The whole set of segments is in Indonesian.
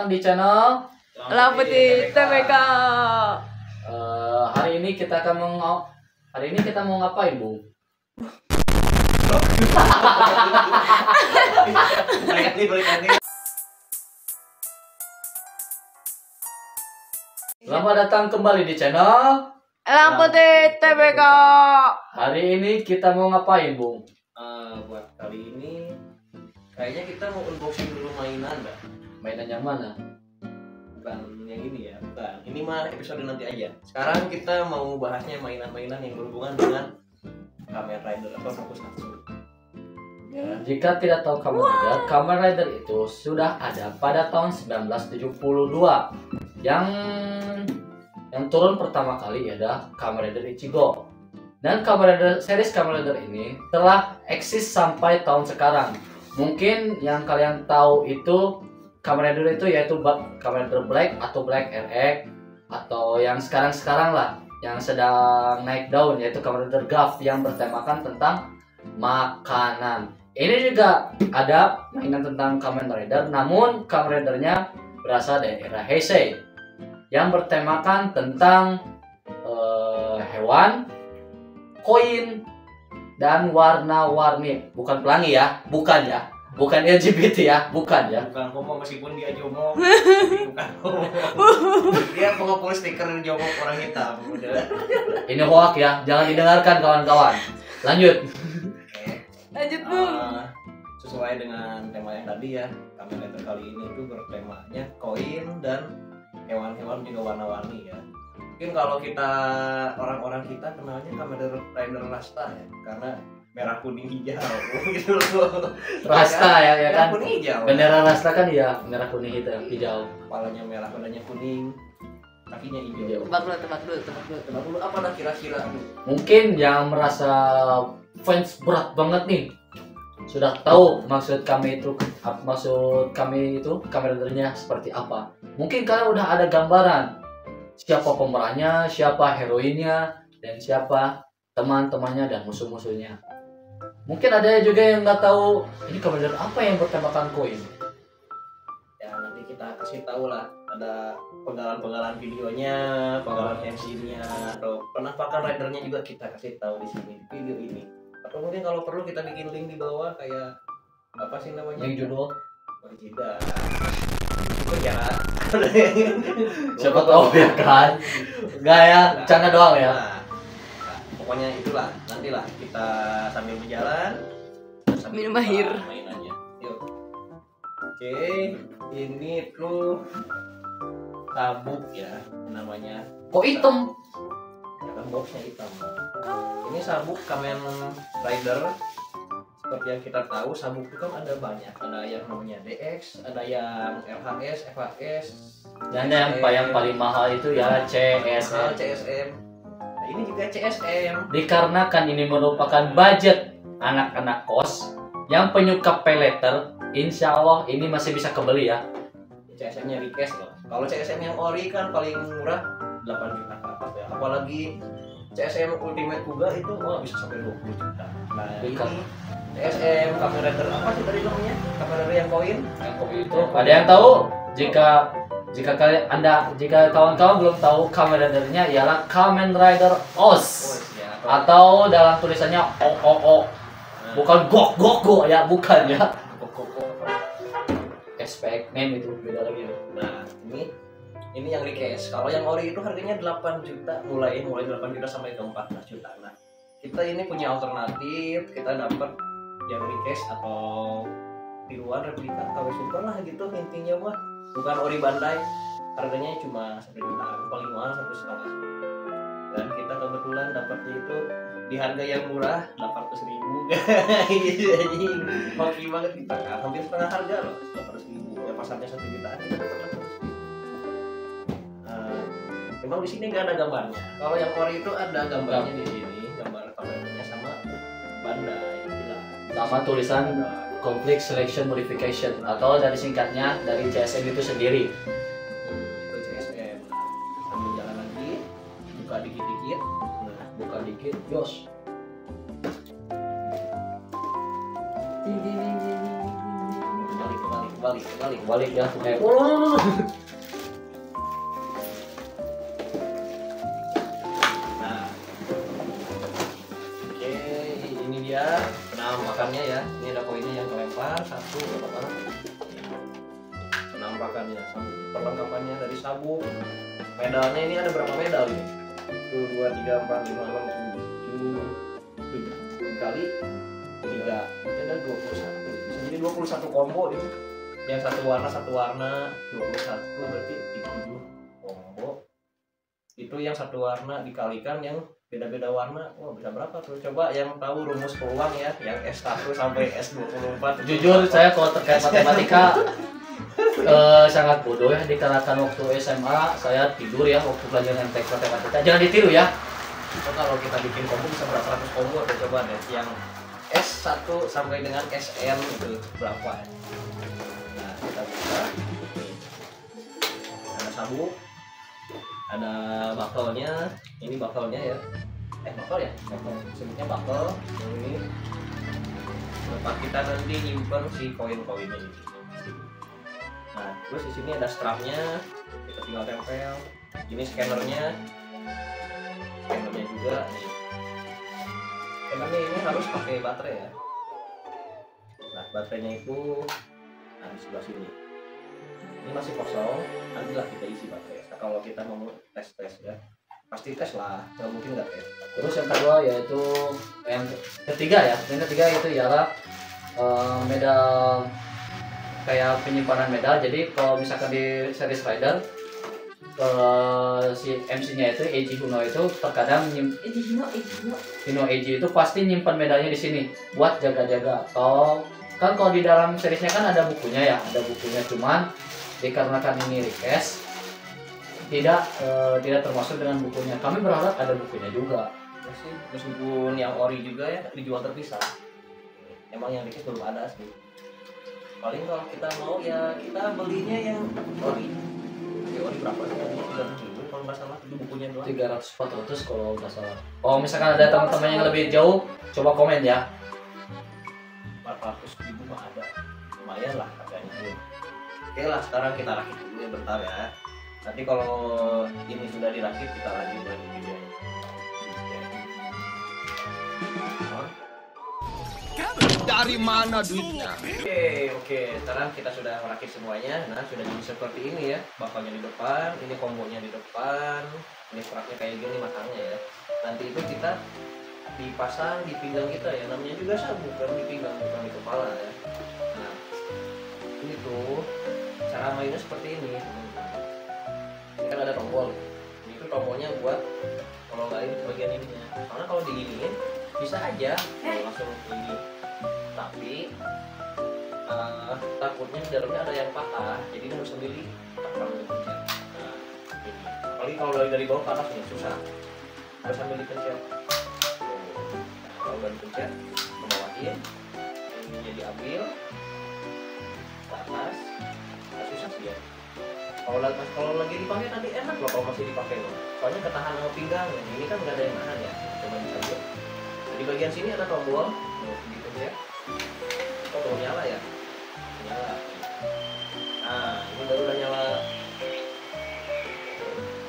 datang di channel Lamputi TBK. Hari ini kita mau ngapain, Bu? Selamat datang kembali di channel Lamputi TBK. Hari ini kita mau ngapain, Bung? Buat kali ini kayaknya kita mau unboxing dulu mainan, Mbak. Mainan yang mana? Bukan yang ini ya, bukan. Ini mah episode nanti aja. Sekarang kita mau bahasnya mainan-mainan yang berhubungan dengan Kamen Rider atau Tokusatsu. Ya. Jika tidak tahu Kamen Rider itu sudah ada pada tahun 1972. Yang turun pertama kali adalah Kamen Rider Ichigo. Dan series Kamen Rider ini telah eksis sampai tahun sekarang. Mungkin yang kalian tahu itu Kamen Rider itu yaitu Kamen Rider Black atau Black RX, atau yang sekarang lah yang sedang naik daun yaitu Kamen Rider Gav yang bertemakan tentang makanan. Ini juga ada mainan tentang Kamen Rider, namun Kamen Ridernya berasal dari era Heisei yang bertemakan tentang hewan, koin, dan warna-warni. Bukan pelangi ya, bukan LGBT ya, bukan ya. Bukan homo meskipun dia jomo. Bukan homo. Dia pengepul stiker jomo orang hitam. Udah. Ini hoak ya, jangan didengarkan kawan-kawan. Lanjut. Lanjut, Bung. Sesuai dengan tema yang tadi ya, Kamen Rider kali ini itu bertemanya koin dan hewan-hewan juga warna-warni ya. Mungkin kalau kita orang-orang kita kenalnya Kamen Rider Rasta ya, karena merah kuning hijau gitu loh. Rasta ya merah kan. kuning hijau. Bendera Rasta kan ya merah kuning hijau. Kepalanya merah, badannya kuning, kakinya hijau. Tebak dulu. Tebak dulu apa dah kira-kira? Mungkin yang merasa fans berat banget nih sudah tahu maksud kami itu Kamen Ridernya seperti apa. Mungkin kalian udah ada gambaran siapa pemerannya, siapa heroinnya, dan siapa teman-temannya dan musuh-musuhnya. Mungkin ada juga yang nggak tahu ini Kamen Rider apa yang bertemakan koin. Ya nanti kita kasih tahu lah, ada penggalan-penggalan videonya, penggalan MC-nya, atau penampakan ridernya juga kita kasih tahu di sini di video ini. Atau mungkin kalau perlu kita bikin link di bawah kayak apa sih namanya? Yang judul tidak. Kok ya? siapa tahu ya kan? Enggak ya, canda doang ya. Nah, pokoknya itulah, nantilah kita sambil berjalan sambil Minum buka air. mainannya. Yuk. Oke, ini tuh sabuk ya namanya. Kok hitam? Kan boxnya hitam. Ini sabuk Kamen Rider. Seperti yang kita tahu, sabuk itu kan ada banyak. Ada yang namanya DX, ada yang RHS, FHS. Dan yang paling mahal itu ya CSM. CSM. Nah, ini juga CSM. Dikarenakan ini merupakan budget anak-anak kos yang penyuka pay letter, insya Allah ini masih bisa kebeli ya. CSM-nya request loh. Kalau CSM yang ori kan paling murah 8 juta ke atas ya. Apalagi CSM Ultimate Kuga itu bisa sampai 20 juta. Nah, ini CSM Kamen Rider apa sih tadi namanya? Kamen Rider yang koin? Yang kopi itu. Ada yang tahu? Jika kawan-kawan belum tahu Kamen Rider-nya ialah Kamen Rider OS. Ya, Atau dalam tulisannya OOO. Bukan Go ya, bukan ya. Spek name itu beda lagi. Nah, ini yang request. Kalau yang ori itu harganya 8 juta, mulai 8 juta sampai ke 14 juta. Nah, kita ini punya alternatif, kita dapat yang request atau di luar replika KW Super lah gitu intinya mah. Bukan ori Bandai. Harganya cuma 1 juta, paling mahal 1,5. Dan kita kebetulan dapatnya itu di harga yang murah 800.000 guys. Hoki banget kita kan, hampir setengah harga loh, 800.000. Ya pasarnya 1 jutaan kita dapat 800.000. Memang di sini nggak ada gambarnya. Kalau yang ori itu ada gambarnya di sini, gambar kameranya sama Bandai. Sama tulisan Conflict Selection Modification atau dari singkatnya dari CSM itu sendiri. Itu CSM. Sambil jalan lagi, buka dikit-dikit. Nah, buka dikit, Yos. balik ya. Nah, oke, ini dia penampakannya ya. Ini ada koinnya yang kelempar satu, berapa? Penampakannya, perlengkapannya dari sabuk. Medalnya ini ada berapa medal ini? 1, 2, 3, 4, 5, 6, 7 kali 3. Ini ada 21. Bisa jadi 21 combo ini. Yang satu warna 21 berarti 7 combo. Itu yang satu warna dikalikan yang beda-beda warna. Wah, bisa berapa tuh? Coba yang tahu rumus peluang ya, yang S1 sampai S24. Jujur saya kalau terkait matematika sangat bodoh ya, dikarenakan waktu SMA saya tidur ya waktu pelajaran MTK matematika. Jangan ditiru ya. So, kalau kita bikin combo bisa berapa ratus combo deh, coba deh yang S1 sampai dengan SN itu berapa ya? Nah, kita buka. Ada sabuk, ada bakelnya. Ini bakelnya ya. Bakel ya? Bakel. Sebutnya bakel. Ini tempat kita nanti nyimpen si koin-koinnya ini. Nah, terus di sini ada strapnya, kita tinggal tempel. Ini scannernya juga nih. Scannernya ini harus pakai baterai ya. Nah, baterainya itu di sebelah sini. Ini masih kosong, nantilah kita isi baterai. Nah, kalau kita mau tes ya, pasti tes lah, nggak mungkin nggak tes. Terus yang kedua yaitu yang ketiga ya, yang ketiga itu ialah medal, kayak penyimpanan medal. Jadi kalau misalkan di series rider si MC-nya itu Eiji Huno itu terkadang Hino Eiji itu pasti nyimpan medalnya di sini buat jaga-jaga. Atau kan kalau di dalam seriesnya kan ada bukunya ya, ada bukunya, cuman dikarenakan ini request tidak termasuk dengan bukunya. Kami berharap ada bukunya juga. Ya sih, meskipun yang ori juga ya dijual terpisah. Emang yang request belum ada sih. Paling kalau kita mau ya kita belinya yang ori. Ori berapa sih? 300.000 kalau nggak salah, itu bukunya doang. 300-400 kalau nggak salah. Kalau misalkan ada teman-teman yang lebih jauh, coba komen ya. 400.000 mah ada, lumayan lah harganya. Oke lah, sekarang kita rakit dulu ya bentar ya. Nanti kalau ini sudah dirakit kita lanjut lagi videonya. Dari mana duitnya? Oke, sekarang kita sudah merakit semuanya. Nah, sudah jadi seperti ini ya. Bakalnya di depan, ini kombonya di depan, ini strapnya kayak gini matangnya ya. Nanti itu kita dipasang di pinggang kita ya. Namanya juga sabuk kan, di pinggang bukan di kepala ya. Nah, ini tuh cara mainnya seperti ini. Ini kan ada tombol. Ini tuh tombolnya buat ngelonggarin bagian ininya. Karena kalau diginiin bisa aja langsung ini. Tapi takutnya di dalamnya ada yang patah, jadi harus sendiri tekan dipencet. Nah, ini. Apalagi kalau dari bawah ke atas nih susah, harus sambil dipencet. Nah, kalau udah dipencet, kebawahin, ini jadi ambil ke atas, nggak susah sih ya. Kalau lagi dipakai nanti enak loh kalau masih dipakai loh. Soalnya ketahan sama pinggang, ini kan nggak ada yang nahan ya. Coba dicabut. Di bagian sini ada tombol, dipencet. Oh, nyala ya? Nyala. Nah, ini baru udah nyala.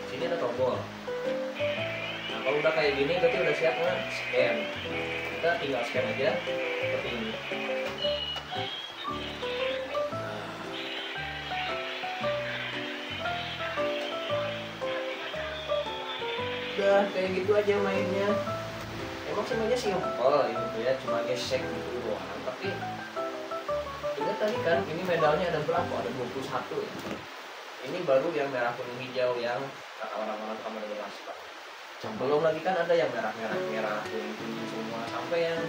Sini ada tombol. Nah, kalau udah kayak gini berarti udah siap scan. Kita tinggal scan aja seperti ini. Nah. Udah kayak gitu aja mainnya. Emang semuanya simpel gitu ya, cuma gesek gitu doang. Tapi ingat tadi kan, ini medalnya ada berapa? Ada 21 ya. Ini baru yang merah kuning hijau yang kata orang-orang kamar Laskar. Belum lagi kan ada yang merah kuning semua, sampai yang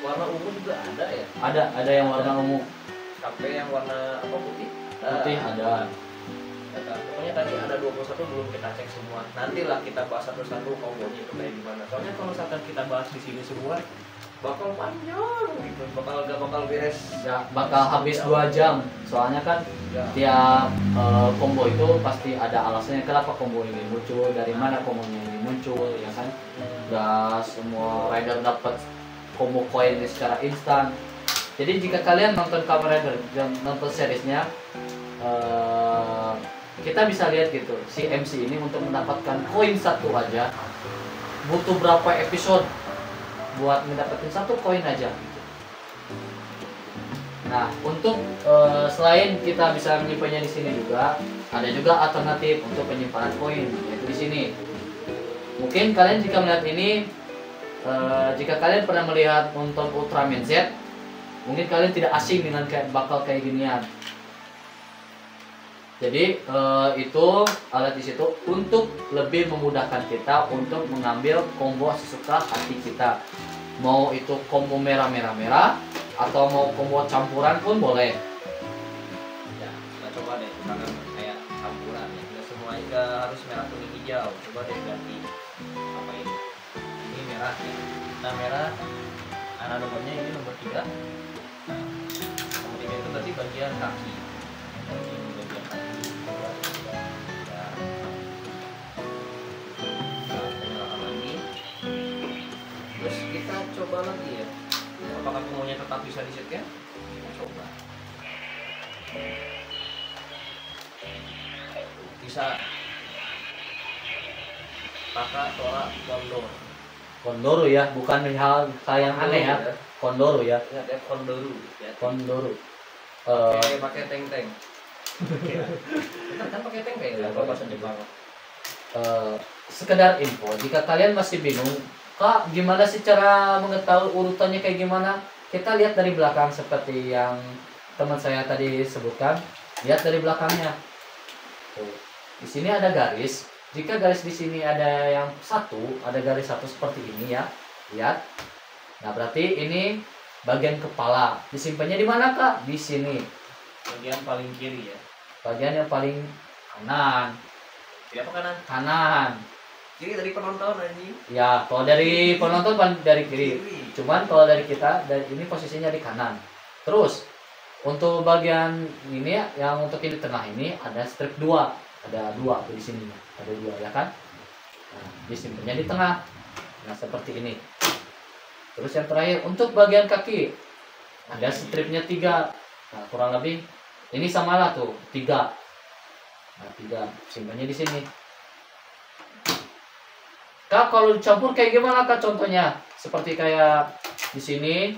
warna ungu juga ada ya. Ada yang warna ungu. Sampai yang warna apa putih? Putih ada. Pokoknya tadi ada 21 belum kita cek semua. Nantilah kita bahas satu-satu kombonya itu kayak gimana. Soalnya kalau misalkan kita bahas di sini semua bakal panjang gitu, bakal beres Ya, bakal habis 2 jam. Soalnya kan ya. tiap combo itu pasti ada alasannya kenapa combo ini muncul, dari mana combonya ini muncul, ya kan. Gak semua rider dapat combo koin ini secara instan. Jadi jika kalian nonton Kamen Rider dan nonton seriesnya, kita bisa lihat gitu, si MC ini untuk mendapatkan koin satu aja butuh berapa episode buat mendapatkan satu koin aja gitu. Nah, untuk selain kita bisa menyimpannya di sini juga, ada juga alternatif untuk penyimpanan koin, yaitu di sini. Mungkin kalian jika melihat ini, jika kalian pernah melihat nonton Ultraman Z, mungkin kalian tidak asing dengan bakal kayak ginian. Jadi itu alat di situ untuk lebih memudahkan kita untuk mengambil combo sesuka hati kita. Mau itu combo merah atau mau combo campuran pun boleh. Ya, kita coba deh misalkan kayak campuran ya. Tidak semuanya nggak harus merah kuning hijau. Coba deh ganti apa ini? Ini merah ya. Nah merah, anak nomornya ini nomor 3. Nah, nomor 3 itu berarti bagian kaki. Ini bagian kaki. Ya. Nah, penyalakan lagi. Terus kita coba lagi ya. Apakah semuanya tetap bisa disetkan? Kita coba. Bisa. Kakak, Tora, Kondor. Kondoro ya, bukan hal yang aneh ya. Kondoro ya. Ingat ya, Kondoru. Ya. Kondoro. Pakai teng-teng. Kita kan pakai teng-teng ya, kalau bahasa Jepang. Sekedar info, jika kalian masih bingung, Kak, gimana sih cara mengetahui urutannya kayak gimana? Kita lihat dari belakang seperti yang teman saya tadi sebutkan. Lihat dari belakangnya. Tuh. Di sini ada garis. Jika garis di sini ada yang satu, ada garis satu seperti ini ya. Lihat. Nah, berarti ini bagian kepala. Disimpannya di mana, Kak? Di sini. Bagian paling kiri ya. Bagian yang paling kanan. Kiri apa kanan? Kanan. Kiri dari penonton anjing. Ya, kalau dari penonton dari kiri. Cuman kalau dari kita, dari ini posisinya di kanan. Terus untuk bagian ini yang untuk ini tengah ini ada strip 2. Ada 2 di sini. Ada 2 ya kan? Nah, disimpannya di tengah. Nah, seperti ini. Terus yang terakhir untuk bagian kaki ada stripnya 3. Nah, kurang lebih ini samalah tuh 3. Nah, 3 simpannya di sini. Kak, kalau dicampur kayak gimana, Kak, contohnya? Seperti kayak di sini,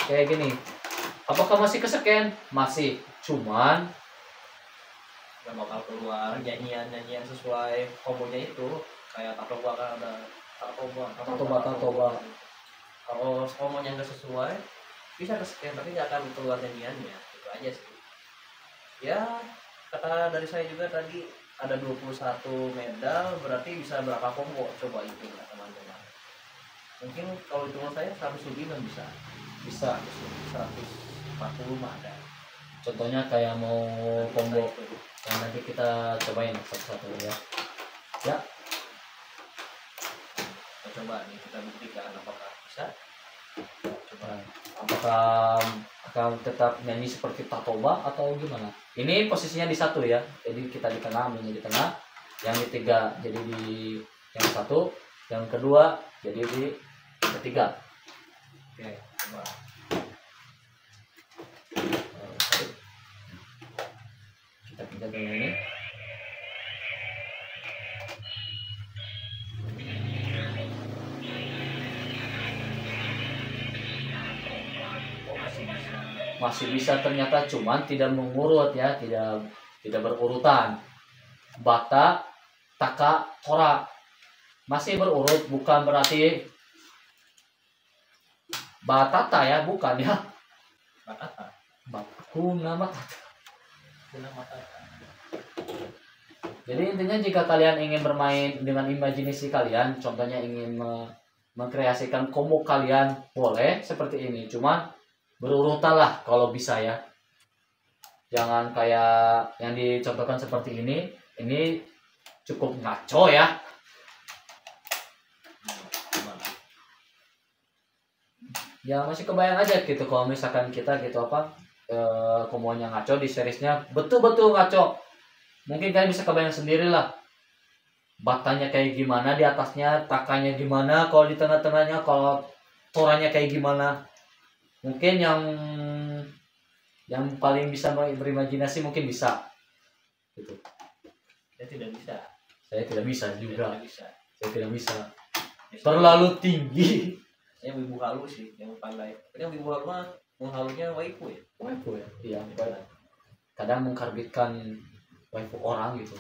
kayak gini. Apakah masih keseken? Masih. Cuman Gak bakal keluar nyanyian sesuai kombonya itu. Kayak Tatoba kan ada Tatoba. Kalau kombonya nggak sesuai, bisa kesekian tapi nggak akan keluar nyanyiannya. Itu aja sih. Ya, kata dari saya juga tadi ada 21 medal, berarti bisa berapa combo? Coba hitung lah teman-teman. Mungkin kalau hitungan saya 100 lebih kan bisa. bisa. 140 mah ada. Contohnya kayak mau combo. Itu. Nah, nanti kita cobain satu-satu ya. Ya. Kita coba nih, kita buktikan apakah bisa. Coba. Nah, apakah akan tetap nyanyi seperti Tatoba atau gimana? Ini posisinya di 1 ya. Jadi kita di tengah, ambilnya di tengah. Yang di 3 jadi di yang 1, yang kedua jadi di ketiga. Oke, coba. Kita pindah dulu ini. Masih bisa ternyata, cuman tidak mengurut ya, tidak berurutan. Bata, Taka, Tora masih berurut, bukan berarti Batata ya, bukan ya. Batata. Kuna Matata. Kuna Matata. Jadi intinya jika kalian ingin bermain dengan imajinasi kalian, contohnya ingin mengkreasikan combo kalian, boleh seperti ini. Cuman berurutan lah kalau bisa ya. Jangan kayak yang dicontohkan seperti ini. Ini cukup ngaco ya. Ya masih kebayang aja gitu kalau misalkan kita gitu apa kombonya ngaco di seriesnya betul-betul ngaco. Mungkin kalian bisa kebayang sendiri lah. Batanya kayak gimana di atasnya, takanya gimana, kalau di tengah-tengahnya, kalau toranya kayak gimana. Mungkin yang Yang paling bisa berimajinasi mungkin bisa. Gitu. Saya tidak bisa. Saya tidak bisa juga. Tidak bisa. Saya tidak bisa. Terlalu tinggi. Saya wibu halu sih yang pandai. Tapi yang wibu halu mah menghalunya waifu ya. Waifu ya. Iya. Kadang mengkarbitkan waifu orang gitu.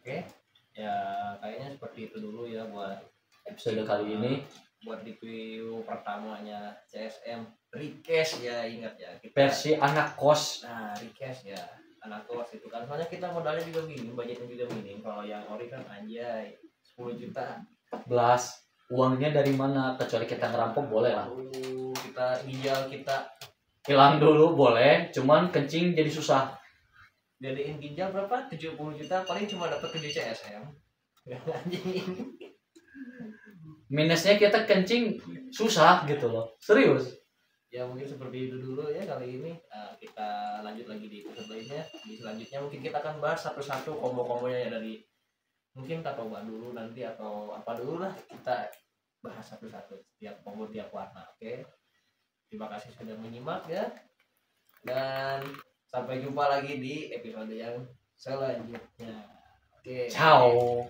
Oke. Ya kayaknya seperti itu dulu ya buat Episode kali ini. Buat review pertamanya CSM request ya, ingat ya kita Versi anak kos. nah request ya anak kos itu kan, soalnya kita modalnya juga minim, budgetnya juga minim. Kalau yang ori kan anjay 10 juta 14. Uangnya dari mana? Kecuali kita ngerampok boleh lah. Kita ginjal kita Hilang dulu boleh, cuman kencing jadi susah. jadiin ginjal berapa 70 juta paling cuma dapat 7 CSM anjing. Minusnya kita kencing susah gitu loh. Serius. Ya mungkin seperti itu dulu ya kali ini. Kita lanjut lagi di episode lainnya. Di selanjutnya mungkin kita akan bahas satu-satu combo-combonya ya, dari mungkin tatoba dulu nanti atau apa dulu lah, kita bahas satu-satu setiap combo tiap warna. Oke. Terima kasih sudah menyimak ya. Dan sampai jumpa lagi di episode yang selanjutnya. Oke. Ciao.